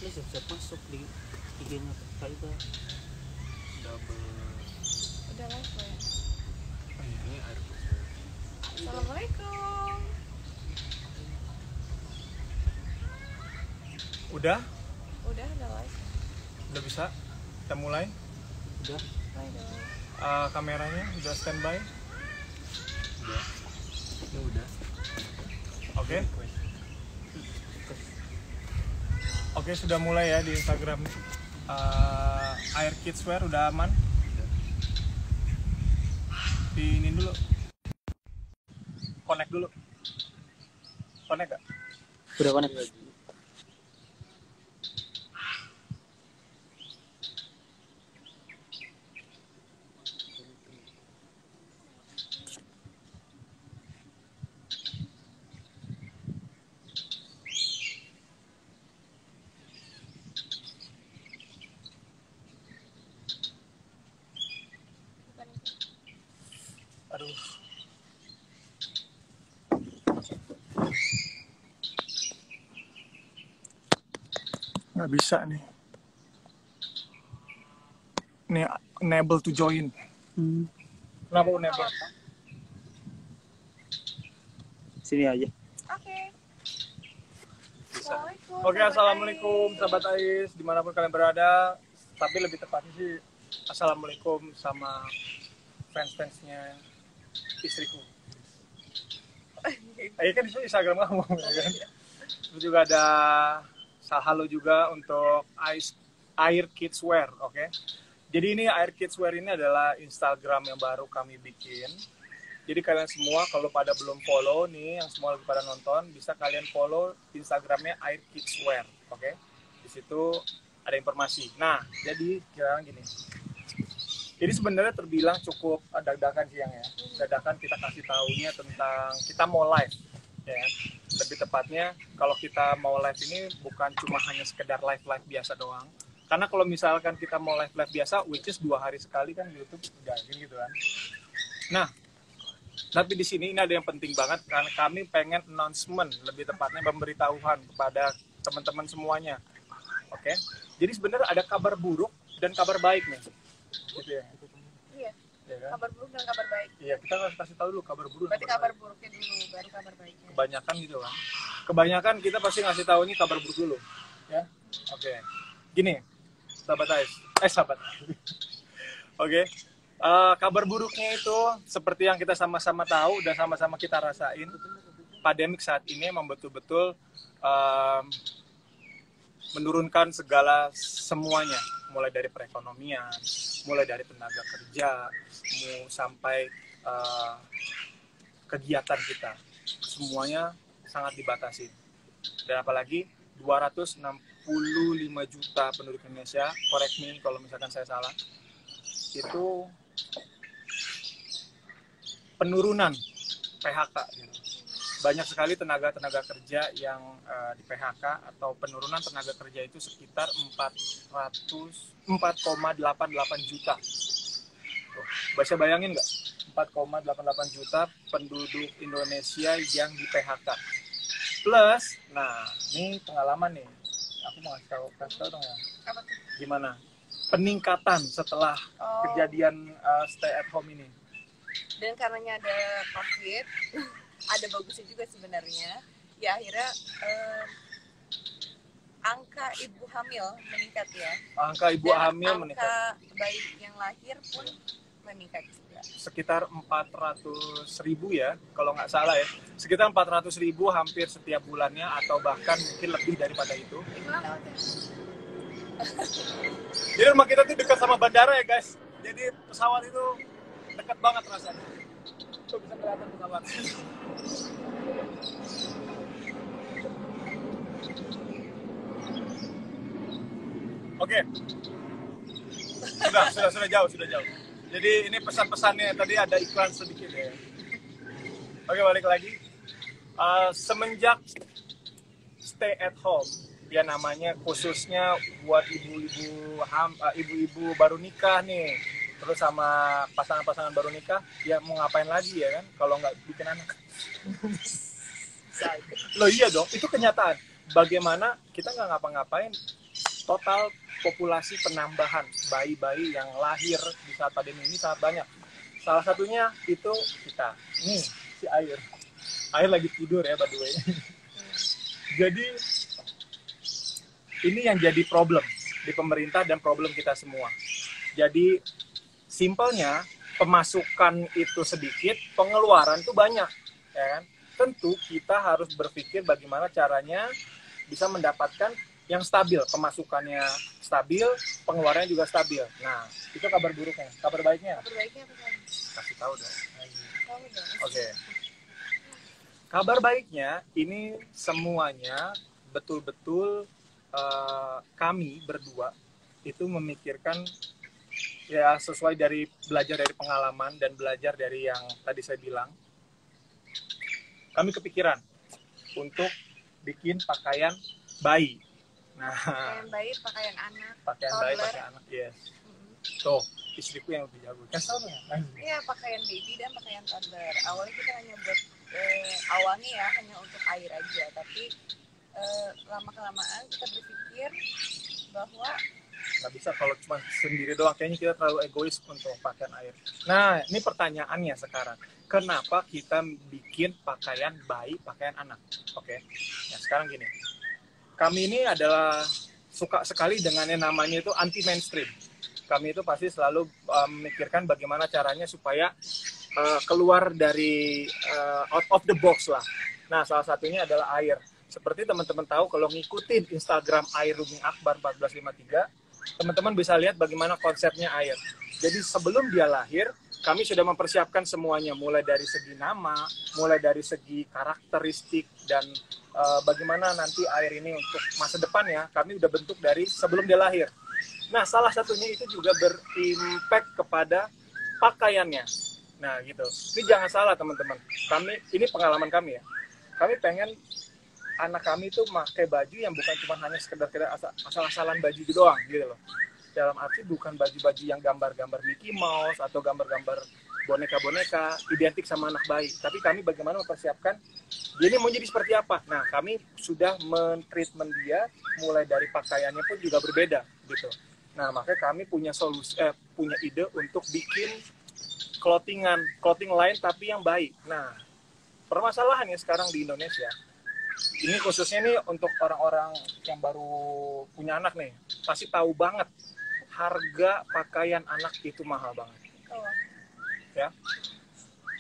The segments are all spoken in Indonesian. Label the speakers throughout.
Speaker 1: Ini siap-siap masuk di IG-nya Kaiba.
Speaker 2: Double.
Speaker 3: Udah live ya.
Speaker 2: Ini air putih.
Speaker 3: Assalamualaikum.
Speaker 4: Udah
Speaker 3: Udah live.
Speaker 4: bisa kita mulai.
Speaker 1: Udah.
Speaker 4: Kameranya udah standby.
Speaker 2: Udah. Ya udah.
Speaker 4: Oke. Oke, sudah mulai ya di Instagram. Air Kidswear udah aman. Ini dulu. Connect dulu. Connect gak?
Speaker 1: Udah connect.
Speaker 4: Aduh. Nggak bisa nih. Nih, enable to join. Kenapa enable?
Speaker 1: Sini aja.
Speaker 3: Oke.
Speaker 4: Bisa.
Speaker 3: Assalamualaikum.
Speaker 4: Oke, assalamualaikum sahabat Ais, dimanapun kalian berada. Tapi lebih tepatnya sih, assalamualaikum sama fans-fansnya istriku. Kan di Instagram kamu, kan? Terus juga ada halo juga untuk Air Kidswear, oke? Jadi ini Air Kidswear ini adalah Instagram yang baru kami bikin. Jadi kalian semua kalau pada belum follow nih, yang semua lagi pada nonton, bisa kalian follow Instagramnya Air Kidswear, oke? Di situ ada informasi. Nah, jadi kira-kira gini. Jadi sebenarnya terbilang cukup dadakan sih yang ya. Dadakan kita kasih taunya tentang kita mau live, ya. Lebih tepatnya kalau kita mau live ini bukan cuma hanya sekedar live biasa doang. Karena kalau misalkan kita mau live biasa, which is 2 hari sekali kan YouTube udah gitu kan. Nah, tapi di sini ini ada yang penting banget karena kami pengen announcement, lebih tepatnya pemberitahuan kepada teman-teman semuanya. Oke. Jadi sebenarnya ada kabar buruk dan kabar baik nih. Gitu ya.
Speaker 3: Iya.
Speaker 4: Ya kan?
Speaker 3: Kabar buruk dan kabar baik.
Speaker 4: Iya, kita harus kasih tahu dulu kabar buruk.
Speaker 3: Berarti kabar buruknya dulu, baru kabar baiknya.
Speaker 4: Kebanyakan gitu kan. Kebanyakan kita pasti ngasih tahu ini kabar buruk dulu. Ya. Oke. Gini, sahabat Ais. Sahabat. Oke. Kabar buruknya itu seperti yang kita sama-sama tahu dan sama-sama kita rasain. Pandemik saat ini memang betul-betul menurunkan segala semuanya, mulai dari perekonomian, mulai dari tenaga kerja, sampai kegiatan kita, semuanya sangat dibatasi. Dan apalagi 265 juta penduduk Indonesia, correct me kalau misalkan saya salah, itu penurunan PHK gitu. Banyak sekali tenaga kerja yang di PHK atau penurunan tenaga kerja itu sekitar 4,88 juta. Tuh, bisa bayangin nggak? 4,88 juta penduduk Indonesia yang di PHK. Plus, nah ini pengalaman nih. Aku mau kasih tahu dong ya.
Speaker 3: Apa tuh?
Speaker 4: Gimana? Peningkatan setelah kejadian stay at home ini.
Speaker 3: Dan karenanya ada COVID, ada bagusnya juga sebenarnya. Ya akhirnya angka ibu hamil meningkat ya.
Speaker 4: Angka ibu hamil meningkat.
Speaker 3: Angka bayi yang lahir pun meningkat juga.
Speaker 4: Sekitar 400.000 ya, kalau nggak salah ya. Sekitar 400.000 hampir setiap bulannya atau bahkan mungkin lebih daripada itu. Jadi rumah kita tuh dekat sama bandara ya guys. Jadi pesawat itu dekat banget rasanya. Tuh bisa kelihatan pesawat. Oke. Sudah jauh. Jadi ini pesan-pesannya, tadi ada iklan sedikit ya. Oke, balik lagi. Semenjak stay at home, ya namanya khususnya buat ibu-ibu baru nikah nih, terus sama pasangan-pasangan baru nikah, ya mau ngapain lagi ya kan kalau nggak bikin anak. Loh iya dong, itu kenyataan. Bagaimana kita nggak ngapa-ngapain, total populasi penambahan bayi-bayi yang lahir di saat pandemi ini sangat banyak. Salah satunya itu kita. Nih, si Air. Air lagi tidur ya, by the way. Jadi, ini yang jadi problem di pemerintah dan problem kita semua. Jadi, simpelnya, pemasukan itu sedikit, pengeluaran itu banyak. Ya kan? Tentu kita harus berpikir bagaimana caranya bisa mendapatkan yang stabil, pemasukannya stabil, pengeluarannya juga stabil. Nah, itu kabar buruknya. Kabar baiknya?
Speaker 3: Kabar baiknya apa kan?
Speaker 4: Kasih tahu dong.
Speaker 3: Tahu dong.
Speaker 4: Oke. Kabar baiknya, ini semuanya betul-betul kami berdua itu memikirkan ya sesuai dari belajar dari pengalaman dan belajar dari yang tadi saya bilang. Kami kepikiran untuk bikin pakaian bayi. Nah,
Speaker 3: Pakaian bayi, pakaian anak.
Speaker 4: pakaian bayi,
Speaker 3: toddler.
Speaker 4: pakaian anak, yes. Tuh, istriku yang lebih jago. Kasih tau ya?
Speaker 3: Iya, pakaian baby dan pakaian toddler. Awalnya kita hanya buat awalnya ya hanya untuk air aja, tapi lama kelamaan kita berpikir bahwa
Speaker 4: Nggak bisa kalau cuma sendiri doang. Kayaknya kita terlalu egois untuk pakaian air. Nah, ini pertanyaannya sekarang. Kenapa kita bikin pakaian bayi, pakaian anak? Oke. Nah, sekarang gini. Kami ini adalah suka sekali dengan yang namanya itu anti mainstream. Kami itu pasti selalu memikirkan bagaimana caranya supaya keluar dari out of the box lah. Nah, salah satunya adalah air. Seperti teman-teman tahu kalau ngikutin Instagram Air Rumi Akbar 1453, teman-teman bisa lihat bagaimana konsepnya air. Jadi sebelum dia lahir, kami sudah mempersiapkan semuanya, mulai dari segi nama, mulai dari segi karakteristik, dan bagaimana nanti air ini untuk masa depannya, kami udah bentuk dari sebelum dia lahir. Nah, salah satunya itu juga berimpact kepada pakaiannya. Nah, gitu. Ini jangan salah, teman-teman. Ini pengalaman kami ya. Kami pengen anak kami itu pakai baju yang bukan cuma hanya sekedar asal-asalan baju gitu doang, gitu loh. Dalam arti bukan baju-baju yang gambar-gambar Mickey Mouse atau gambar-gambar boneka-boneka identik sama anak bayi. Tapi kami bagaimana mempersiapkan dia ini mau jadi seperti apa. Nah, kami sudah men-treatment dia mulai dari pakaiannya pun juga berbeda gitu. Nah, makanya kami punya punya ide untuk bikin clothing lain tapi yang baik. Nah, permasalahannya sekarang di Indonesia, ini khususnya nih untuk orang-orang yang baru punya anak nih, pasti tahu banget harga pakaian anak itu mahal banget. Ya,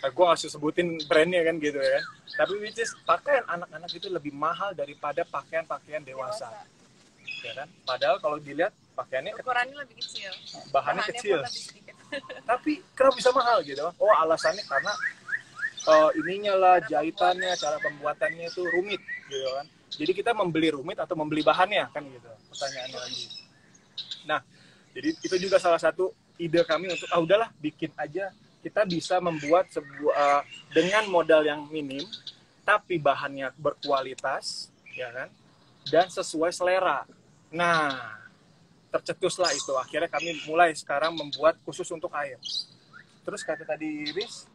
Speaker 4: gue nggak usah sebutin brandnya kan gitu ya kan. Tapi which is pakaian anak-anak itu lebih mahal daripada pakaian-pakaian dewasa. Ya kan? Padahal kalau dilihat pakaiannya
Speaker 3: ukurannya lebih kecil,
Speaker 4: bahannya kecil.
Speaker 3: pun lebih sedikit.
Speaker 4: Tapi kenapa bisa mahal gitu? Oh, alasannya karena ininya lah, jahitannya, cara pembuatannya itu rumit gitu kan. Jadi kita membeli rumit atau membeli bahannya kan gitu pertanyaannya lagi. Nah, jadi itu juga salah satu ide kami untuk udahlah bikin aja, kita bisa membuat sebuah dengan modal yang minim tapi bahannya berkualitas ya kan dan sesuai selera. Nah, tercetuslah itu. Akhirnya kami mulai sekarang membuat khusus untuk air. Terus kata tadi Iris,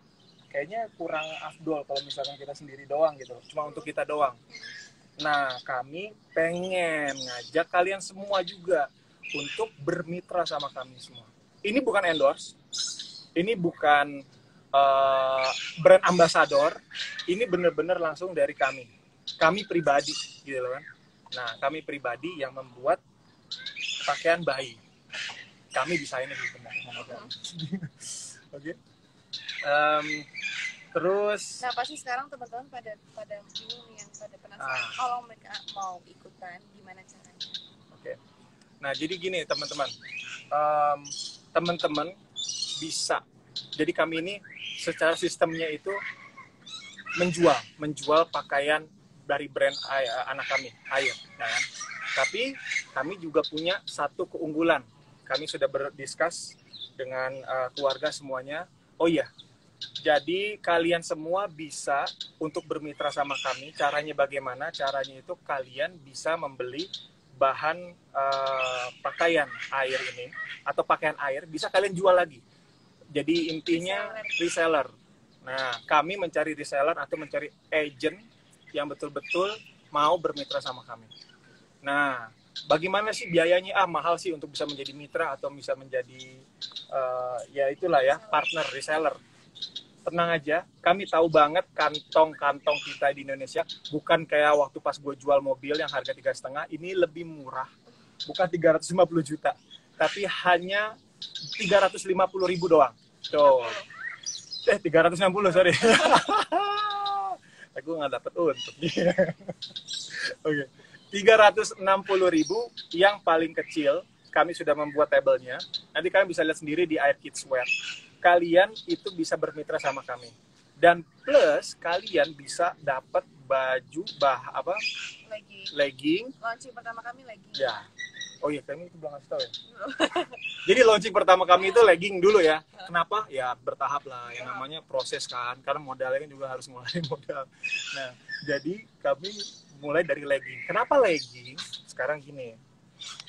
Speaker 4: kayaknya kurang afdol kalau misalkan kita sendiri doang gitu, cuma untuk kita doang. Nah, kami pengen ngajak kalian semua juga untuk bermitra sama kami semua. Ini bukan endorse, ini bukan brand ambassador, ini benar-benar langsung dari kami pribadi gitu loh kan. Nah, kami pribadi yang membuat pakaian bayi. Kami desainnya sebenarnya. Oke. Terus
Speaker 3: Nah, pasti sekarang teman-teman pada bingung yang pada penasaran kalau mereka mau ikutan gimana caranya.
Speaker 4: Oke. Nah, jadi gini teman-teman. Teman-teman bisa. Jadi kami ini secara sistemnya itu menjual pakaian dari brand anak kami, Air, kan? Tapi kami juga punya satu keunggulan. Kami sudah berdiskus dengan keluarga semuanya. Oh iya, jadi kalian semua bisa untuk bermitra sama kami. Caranya bagaimana? Caranya itu kalian bisa membeli bahan pakaian air ini atau pakaian air bisa kalian jual lagi. Jadi intinya reseller. Nah, kami mencari reseller atau mencari agent yang betul-betul mau bermitra sama kami. Nah, bagaimana sih biayanya? Mahal sih untuk bisa menjadi mitra atau bisa menjadi ya itulah ya, partner reseller. Tenang aja, kami tahu banget kantong-kantong kita di Indonesia bukan kayak waktu pas gue jual mobil yang harga 3,5, ini lebih murah. Bukan 350 juta, tapi hanya 350.000 doang. Tuh. 360, sorry. Aku nggak dapet untung. Oke. 360.000 yang paling kecil, kami sudah membuat tabelnya. Nanti kalian bisa lihat sendiri di Air Kidswear. Kalian itu bisa bermitra sama kami. Dan plus kalian bisa dapat baju legging.
Speaker 3: Launching pertama kami legging.
Speaker 4: Ya. Oh iya, kami itu belum ngasih tahu ya. Jadi launching pertama kami itu legging dulu ya. Kenapa? Ya bertahap lah. Yang namanya proses kan. Karena modalnya kan juga harus mulai modal. Nah, jadi kami mulai dari legging. Kenapa legging? Sekarang gini.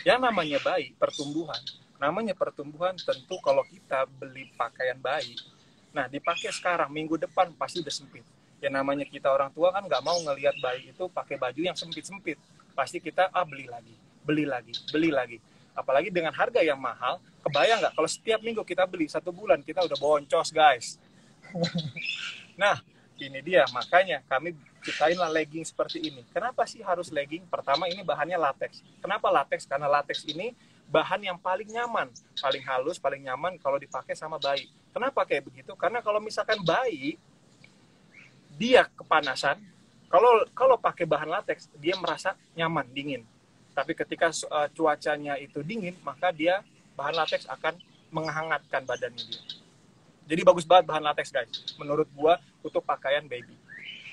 Speaker 4: Yang namanya bayi, pertumbuhan. Namanya pertumbuhan tentu kalau kita beli pakaian bayi, nah dipakai sekarang, minggu depan pasti udah sempit. Ya namanya kita orang tua kan nggak mau ngelihat bayi itu pakai baju yang sempit-sempit. Pasti kita beli lagi. Apalagi dengan harga yang mahal, kebayang nggak kalau setiap minggu kita beli 1 bulan kita udah boncos guys. Nah ini dia, makanya kami ciptainlah legging seperti ini. Kenapa sih harus legging? Pertama ini bahannya latex. Kenapa latex? Karena latex ini bahan yang paling nyaman, paling halus, paling nyaman kalau dipakai sama bayi. Kenapa kayak begitu? Karena kalau misalkan bayi, dia kepanasan, kalau pakai bahan latex, dia merasa nyaman, dingin. Tapi ketika cuacanya itu dingin, maka bahan latex akan menghangatkan badannya dia. Jadi bagus banget bahan latex guys, menurut gua untuk pakaian baby.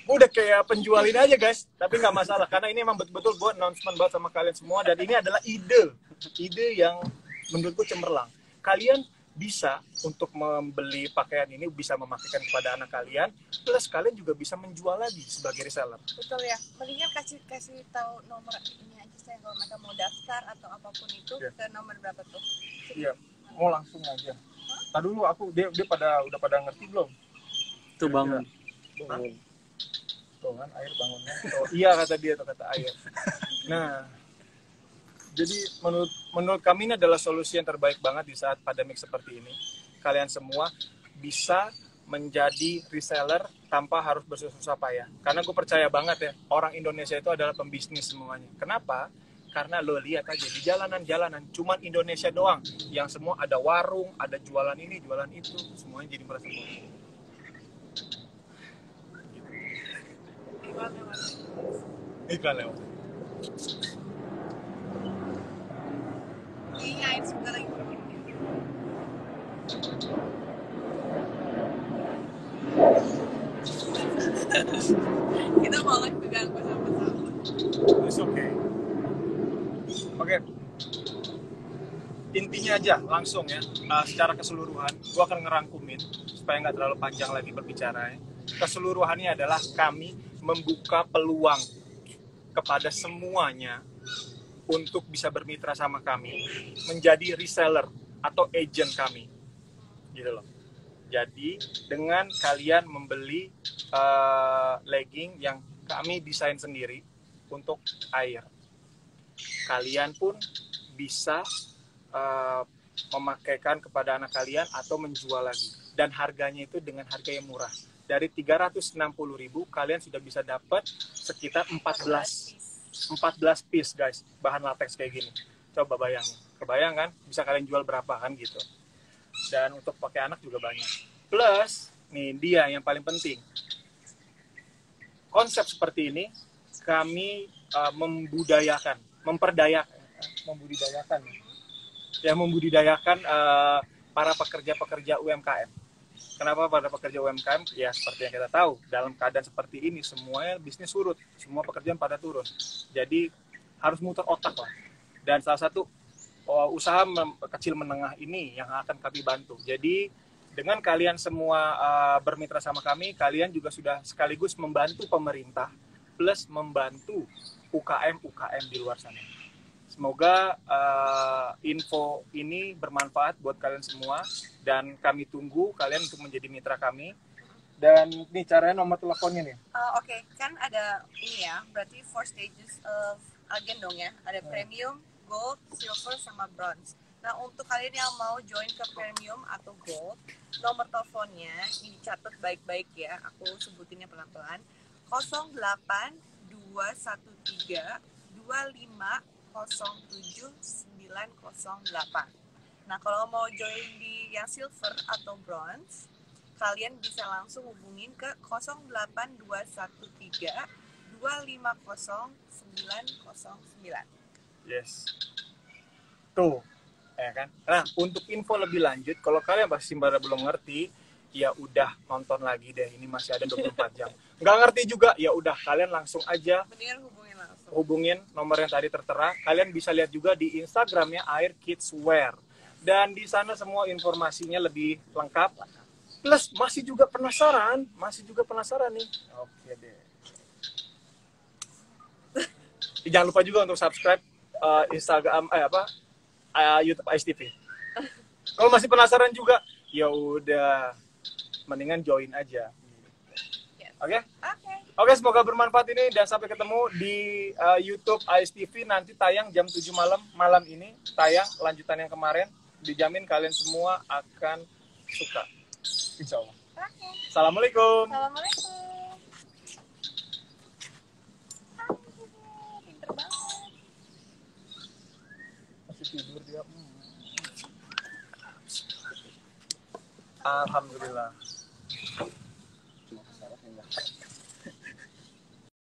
Speaker 4: Udah kayak penjualin aja guys, tapi nggak masalah karena ini emang betul-betul buat announcement banget sama kalian semua, dan ini adalah ide yang menurutku cemerlang. Kalian bisa untuk membeli pakaian ini, bisa memakaikan kepada anak kalian, plus kalian juga bisa menjual lagi sebagai reseller.
Speaker 3: Betul ya, mendingan kasih tahu nomor ini aja saya kalau mereka mau daftar atau apapun itu. Ke nomor berapa tuh?
Speaker 4: Iya, mau langsung aja. Tadi dulu dia udah pada ngerti belum?
Speaker 1: Tuh bangun.
Speaker 4: Tuh kan air bangunnya. Oh, iya kata dia tuh, kata air. Nah, jadi menurut kami ini adalah solusi yang terbaik banget di saat pandemik seperti ini. Kalian semua bisa menjadi reseller tanpa harus bersusah payah. Karena gue percaya banget ya, orang Indonesia itu adalah pembisnis semuanya. Kenapa? Karena lo lihat aja di jalanan-jalanan, cuman Indonesia doang yang semua ada warung, ada jualan ini, jualan itu, semuanya jadi merasa bosan. Iklan lewat.
Speaker 3: Iya, ini sebentar lagi. Kita mau lagi diganggu sama-sama.
Speaker 4: It's okay. Oke. Intinya aja langsung ya, secara keseluruhan, gue akan ngerangkumin supaya nggak terlalu panjang lagi berbicara. Ya. Keseluruhannya adalah kami membuka peluang kepada semuanya untuk bisa bermitra sama kami, menjadi reseller atau agent kami, gitu loh. Jadi dengan kalian membeli legging yang kami desain sendiri untuk air, kalian pun bisa memakaikan kepada anak kalian atau menjual lagi, dan harganya itu dengan harga yang murah. Dari 360.000 kalian sudah bisa dapat sekitar 14 piece guys, bahan latex kayak gini. Coba bayangin, kebayang kan bisa kalian jual berapa kan gitu. Dan untuk pakai anak juga banyak. Plus nih dia yang paling penting, konsep seperti ini kami membudidayakan para pekerja-pekerja UMKM. Kenapa pada pekerja UMKM? Ya seperti yang kita tahu, dalam keadaan seperti ini semuanya bisnis surut, semua pekerjaan pada turun. Jadi harus muter otak lah. Dan salah satu usaha kecil menengah ini yang akan kami bantu. Jadi dengan kalian semua bermitra sama kami, kalian juga sudah sekaligus membantu pemerintah plus membantu UKM di luar sana. Semoga info ini bermanfaat buat kalian semua, dan kami tunggu kalian untuk menjadi mitra kami. Dan ini caranya nomor teleponnya nih.
Speaker 3: Oke, kan ada ini ya, berarti 4 stages of agen dong ya. Ada premium, gold, silver, sama bronze. Nah, untuk kalian yang mau join ke premium atau gold, nomor teleponnya ini dicatat baik-baik ya. Aku sebutinnya pelan-pelan. 08213 2507908. Nah, kalau mau join di yang silver atau bronze, kalian bisa langsung hubungin ke 08213 2507909.
Speaker 4: Yes. Tuh, ya kan? Nah, untuk info lebih lanjut, kalau kalian masih belum ngerti, ya udah nonton lagi deh. Ini masih ada 24 jam. Nggak ngerti juga, ya udah kalian langsung aja
Speaker 3: Mendingan hubungin langsung.
Speaker 4: hubungin nomor yang tadi tertera. Kalian bisa lihat juga di Instagramnya Air Kids Wear. Dan di sana semua informasinya lebih lengkap. Plus masih juga penasaran nih. Oke deh. Jangan lupa juga untuk subscribe Instagram YouTube Ais TV. Kalau masih penasaran juga, ya udah mendingan join aja.
Speaker 3: Yes.
Speaker 4: Oke?
Speaker 3: Oke.
Speaker 4: Oke, semoga bermanfaat ini dan sampai ketemu di YouTube Ais TV. Nanti tayang jam 7 malam ini tayang lanjutan yang kemarin. Dijamin kalian semua akan suka. Insya Allah.
Speaker 3: Oke.
Speaker 4: Assalamualaikum.
Speaker 3: Assalamualaikum. Pinter banget.
Speaker 4: Masih tidur dia. Alhamdulillah.